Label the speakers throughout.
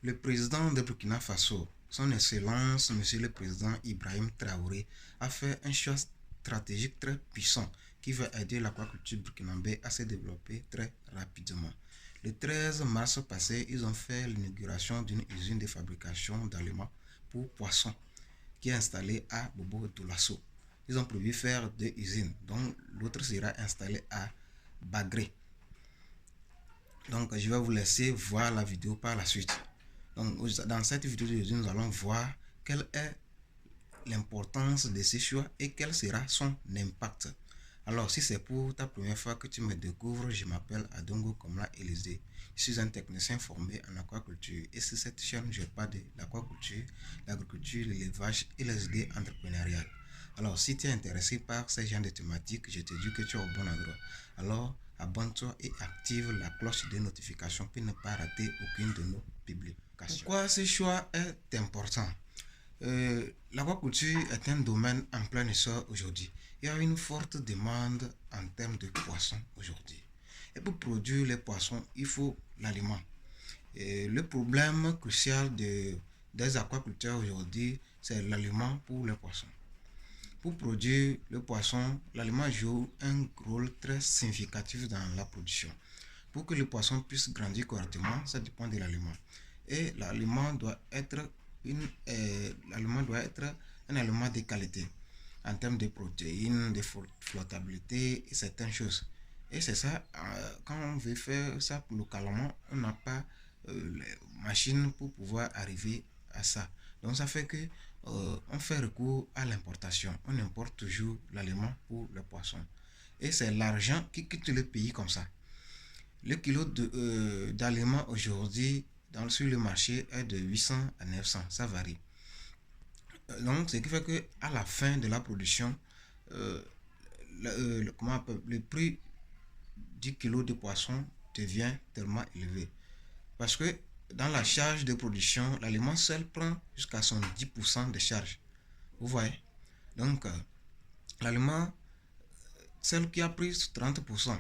Speaker 1: Le président de Burkina Faso, son Excellence, Monsieur le Président Ibrahim Traoré, a fait un choix stratégique très puissant qui va aider l'aquaculture burkinabé à se développer très rapidement. Le 13 mars passé, ils ont fait l'inauguration d'une usine de fabrication d'aliments pour poissons qui est installée à Bobo Doulasso. Ils ont prévu faire 2 usines, dont l'autre sera installée à Bagré. Donc, je vais vous laisser voir la vidéo par la suite. Donc, dans cette vidéo, nous allons voir quelle est l'importance de ces choix et quel sera son impact. Alors, si c'est pour ta première fois que tu me découvres, je m'appelle Adongo Komla Élysée. Je suis un technicien formé en aquaculture et sur cette chaîne, je parle de l'aquaculture, l'agriculture, l'élevage et les idées entrepreneuriales. Alors, si tu es intéressé par ces genres de thématiques, je te dis que tu es au bon endroit. Alors, abonne-toi et active la cloche de notification pour ne pas rater aucune de nos publications. Pourquoi ce choix est important? L'aquaculture est un domaine en plein essor aujourd'hui. Il y a une forte demande en termes de poissons aujourd'hui. Et pour produire les poissons, il faut l'aliment. Le problème crucial des aquaculteurs aujourd'hui, c'est l'aliment pour les poissons. Pour produire le poisson, l'aliment joue un rôle très significatif dans la production. Pour que le poisson puisse grandir correctement, ça dépend de l'aliment. Et l'aliment doit être un aliment de qualité en termes de protéines, de flottabilité et certaines choses. Et c'est ça, quand on veut faire ça localement, on n'a pas les machines pour pouvoir arriver à ça. Donc ça fait que on fait recours à l'importation. On importe toujours l'aliment pour le poisson. Et c'est l'argent qui quitte le pays comme ça. Le kilo d'aliments aujourd'hui sur le marché est de 800 à 900, ça varie. Donc, ce qui fait que à la fin de la production, le prix du kilo de poisson devient tellement élevé. Parce que dans la charge de production, l'aliment seul prend jusqu'à son 10% de charge. Vous voyez? Donc, l'aliment, celle qui a pris 30%,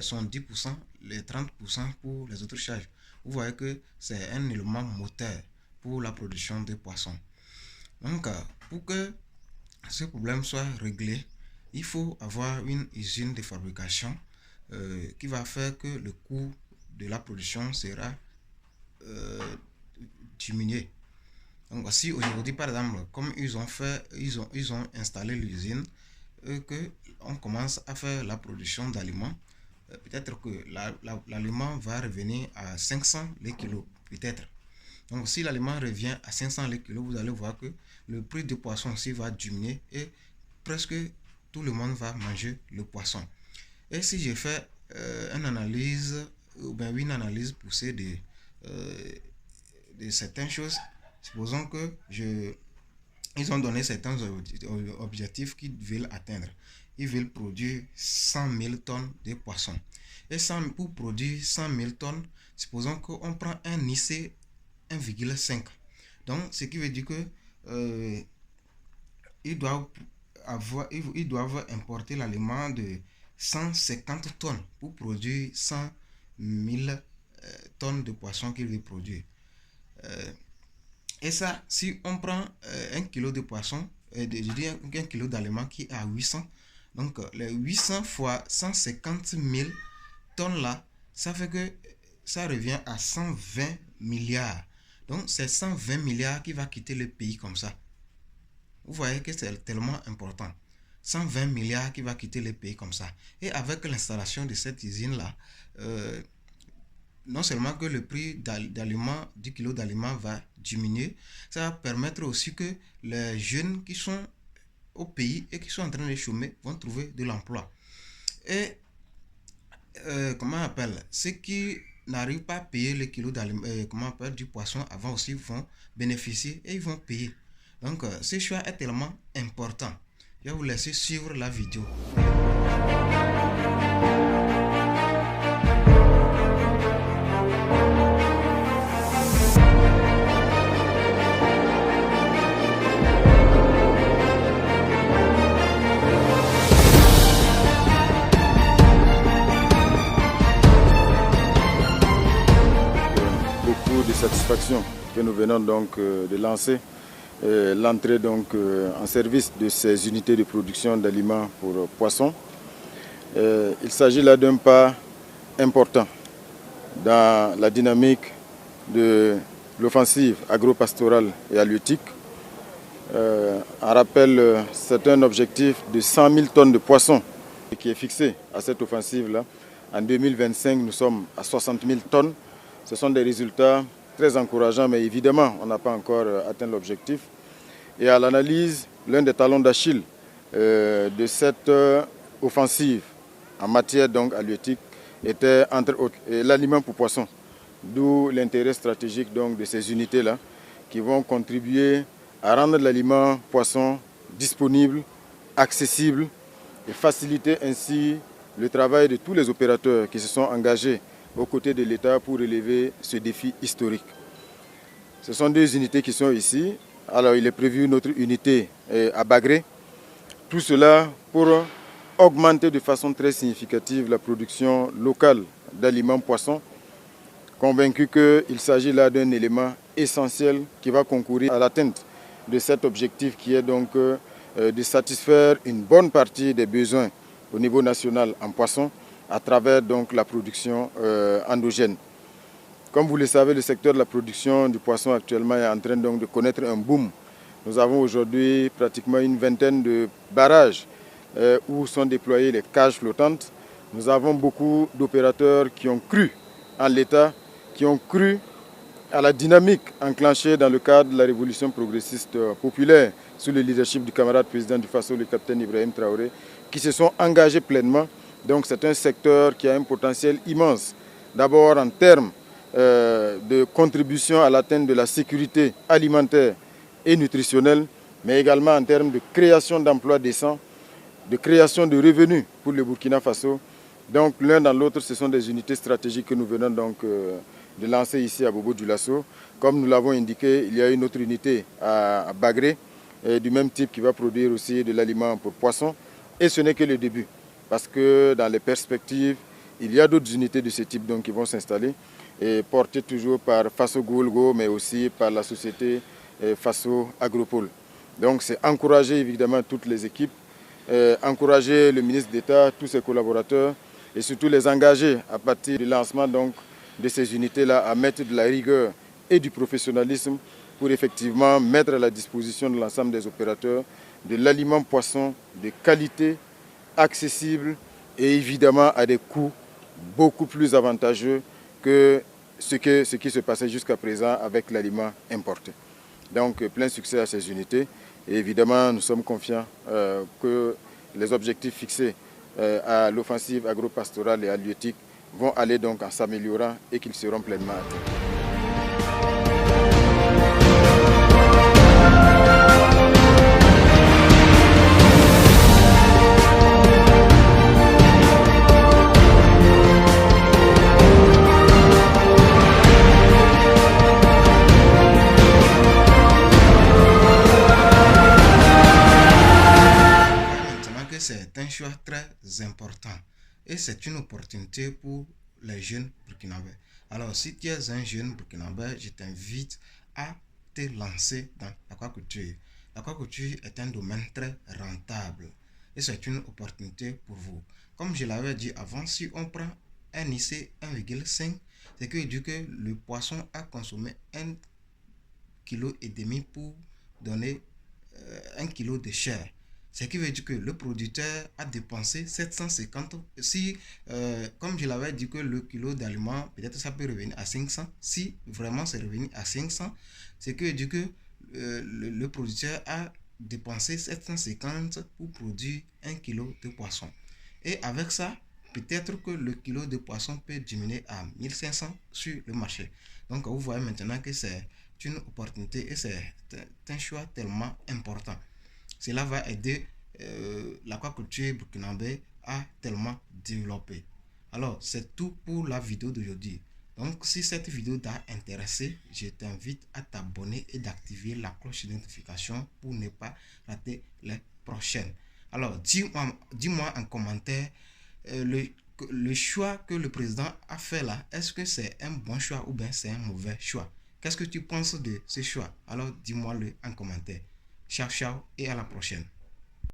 Speaker 1: son 10%, les 30% pour les autres charges. Vous voyez que c'est un élément moteur pour la production de poissons. Donc, pour que ce problème soit réglé, il faut avoir une usine de fabrication qui va faire que le coût de la production sera diminué. Donc, si aujourd'hui, par exemple, comme ils ont installé l'usine, que on commence à faire la production d'aliments, peut-être que l'aliment va revenir à 500 les kilos, peut-être. Donc, si l'aliment revient à 500 les kilos, vous allez voir que le prix du poisson aussi va diminuer et presque tout le monde va manger le poisson. Et si je fais une analyse poussée de certaines choses, supposons que ils ont donné certains objectifs qu'ils veulent atteindre. Ils veulent produire 100 000 tonnes de poissons. Et pour produire 100 000 tonnes, supposons qu'on prend un IC 1,5. Donc, ce qui veut dire que ils doivent importer l'aliment de 150 tonnes pour produire 100 000 tonnes de poissons qu'ils veulent produire. Et ça, si on prend 1 kilo de poisson, un kilo d'aliment qui est à 800, donc les 800 fois 150 000 tonnes là, ça fait que ça revient à 120 milliards. Donc c'est 120 milliards qui va quitter le pays comme ça. Vous voyez que c'est tellement important. 120 milliards qui va quitter le pays comme ça. Et avec l'installation de cette usine là, non seulement que le prix du kilo d'aliment va diminuer, ça va permettre aussi que les jeunes qui sont au pays et qui sont en train de chômer vont trouver de l'emploi. Et ceux qui n'arrivent pas à payer le kilo du poisson avant aussi vont bénéficier et ils vont payer. Donc ce choix est tellement important. Je vais vous laisser suivre la vidéo.
Speaker 2: Le coût beaucoup de satisfaction que nous venons donc de lancer l'entrée donc en service de ces unités de production d'aliments pour poissons. Il s'agit là d'un pas important dans la dynamique de l'offensive agro-pastorale et halieutique. En rappel, c'est un objectif de 100 000 tonnes de poissons qui est fixé à cette offensive-là. En 2025, nous sommes à 60 000 tonnes. Ce sont des résultats très encourageants, mais évidemment, on n'a pas encore atteint l'objectif. Et à l'analyse, l'un des talons d'Achille de cette offensive en matière donc halieutique était entre autres l'aliment pour poissons. D'où l'intérêt stratégique donc de ces unités-là qui vont contribuer à rendre l'aliment poisson disponible, accessible et faciliter ainsi le travail de tous les opérateurs qui se sont engagés aux côtés de l'État pour relever ce défi historique. Ce sont deux unités qui sont ici. Alors il est prévu une autre unité à Bagré. Tout cela pour augmenter de façon très significative la production locale d'aliments poissons. Convaincu qu'il s'agit là d'un élément essentiel qui va concourir à l'atteinte de cet objectif qui est donc de satisfaire une bonne partie des besoins au niveau national en poissons à travers donc la production endogène. Comme vous le savez, le secteur de la production du poisson actuellement est en train donc de connaître un boom. Nous avons aujourd'hui pratiquement une vingtaine de barrages où sont déployées les cages flottantes. Nous avons beaucoup d'opérateurs qui ont cru en l'État, qui ont cru à la dynamique enclenchée dans le cadre de la révolution progressiste populaire sous le leadership du camarade président du Faso, le capitaine Ibrahim Traoré, qui se sont engagés pleinement. Donc c'est un secteur qui a un potentiel immense. D'abord en termes de contribution à l'atteinte de la sécurité alimentaire et nutritionnelle, mais également en termes de création d'emplois décents, de création de revenus pour le Burkina Faso. Donc l'un dans l'autre, ce sont des unités stratégiques que nous venons donc de lancer ici à Bobo-Dioulasso. Comme nous l'avons indiqué, il y a une autre unité à Bagré, du même type qui va produire aussi de l'aliment pour poissons. Et ce n'est que le début, parce que dans les perspectives, il y a d'autres unités de ce type donc, qui vont s'installer, et portées toujours par Faso Goulgo, mais aussi par la société Faso Agropole. Donc c'est encourager évidemment toutes les équipes, encourager le ministre d'État, tous ses collaborateurs, et surtout les engager à partir du lancement donc, de ces unités-là à mettre de la rigueur et du professionnalisme pour effectivement mettre à la disposition de l'ensemble des opérateurs de l'aliment poisson de qualité, accessible et évidemment à des coûts beaucoup plus avantageux que ce qui se passait jusqu'à présent avec l'aliment importé. Donc plein succès à ces unités et évidemment nous sommes confiants que les objectifs fixés à l'offensive agro-pastorale et halieutique vont aller donc en s'améliorant et qu'ils seront pleinement atteints.
Speaker 1: C'est un choix très important et c'est une opportunité pour les jeunes burkinabés. Alors, si tu es un jeune burkinabé, je t'invite à te lancer dans l'aquaculture. L'aquaculture est un domaine très rentable et c'est une opportunité pour vous. Comme je l'avais dit avant, si on prend un IC 1,5, c'est que dit que le poisson a consommé 1,5 kg pour donner 1 kg de chair. Ce qui veut dire que le producteur a dépensé 750. Si, comme je l'avais dit que le kilo d'aliment, peut-être ça peut revenir à 500. Si vraiment c'est revenu à 500, c'est que dit que le producteur a dépensé 750 pour produire 1 kilo de poisson. Et avec ça, peut-être que le kilo de poisson peut diminuer à 1500 sur le marché. Donc vous voyez maintenant que c'est une opportunité et c'est un choix tellement important. Cela va aider l'aquaculture burkinabé à tellement développer. Alors, c'est tout pour la vidéo d'aujourd'hui. Donc, si cette vidéo t'a intéressé, je t'invite à t'abonner et d'activer la cloche de notification pour ne pas rater les prochaines. Alors, dis-moi en commentaire le choix que le président a fait là, est-ce que c'est un bon choix ou bien c'est un mauvais choix? Qu'est-ce que tu penses de ce choix? Alors dis-moi-le en commentaire. Ciao, ciao et à la prochaine.